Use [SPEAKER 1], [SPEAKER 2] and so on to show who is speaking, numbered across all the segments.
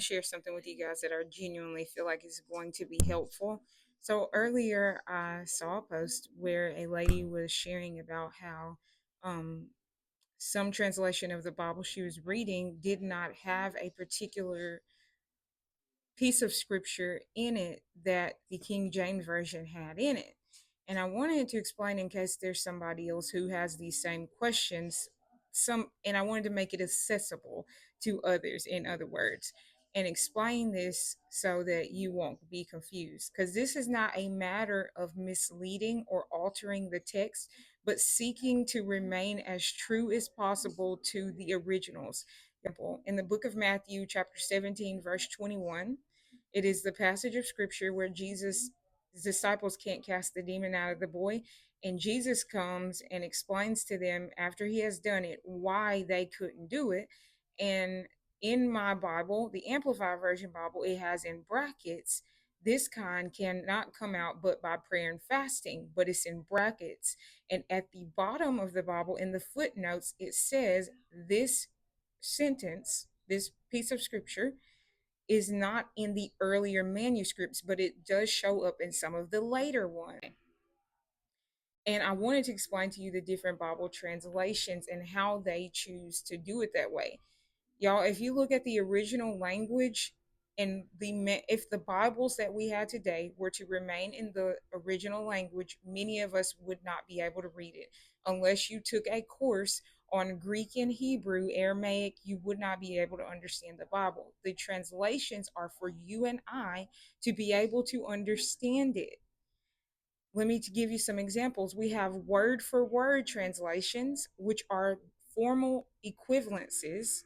[SPEAKER 1] share something with you guys that I genuinely feel like is going to be helpful. So earlier, I saw a post where a lady was sharing about how um, some translation of the Bible she was reading did not have a particular piece of scripture in it that the King James Version had in it. And I wanted to explain in case there's somebody else who has these same questions, and I wanted to make it accessible to others, in other words, and explain this so that you won't be confused. Because this is not a matter of misleading or altering the text, but seeking to remain as true as possible to the originals. In the book of Matthew, chapter 17, verse 21, it is the passage of scripture where Jesus' disciples can't cast the demon out of the boy. And Jesus comes and explains to them after he has done it why they couldn't do it. And in my Bible, the Amplified Version Bible, it has in brackets, this kind cannot come out but by prayer and fasting, but it's in brackets. And at the bottom of the Bible, in the footnotes, it says this sentence, this piece of scripture, is not in the earlier manuscripts, but it does show up in some of the later ones. And I wanted to explain to you the different Bible translations and how they choose to do it that way. Y'all, if you look at the original language and if the Bibles that we have today were to remain in the original language, many of us would not be able to read it unless you took a course on Greek and Hebrew, Aramaic. You would not be able to understand the Bible. The translations are for you and I to be able to understand it. Let me give you some examples. We have word for word translations, which are formal equivalences,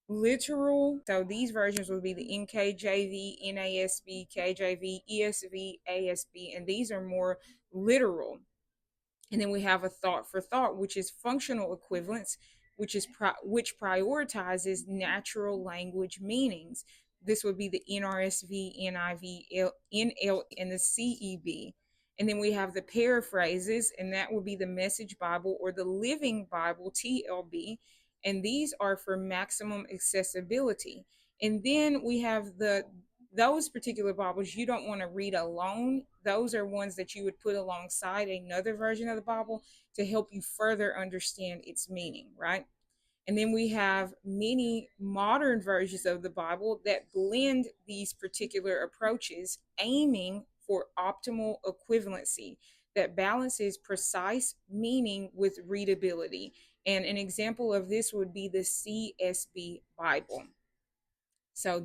[SPEAKER 1] literal. So these versions would be the NKJV, NASB, KJV, ESV, ASB, and these are more literal. And then we have a thought for thought, which is functional equivalence, which prioritizes natural language meanings. This would be the NRSV, NIV, NL, and the CEB. And then we have the paraphrases, and that would be the Message Bible or the Living Bible, TLB. And these are for maximum accessibility. And then we have those particular Bibles you don't want to read alone. Those are ones that you would put alongside another version of the Bible to help you further understand its meaning, right? And then we have many modern versions of the Bible that blend these particular approaches, aiming for optimal equivalency that balances precise meaning with readability. And an example of this would be the CSB Bible. So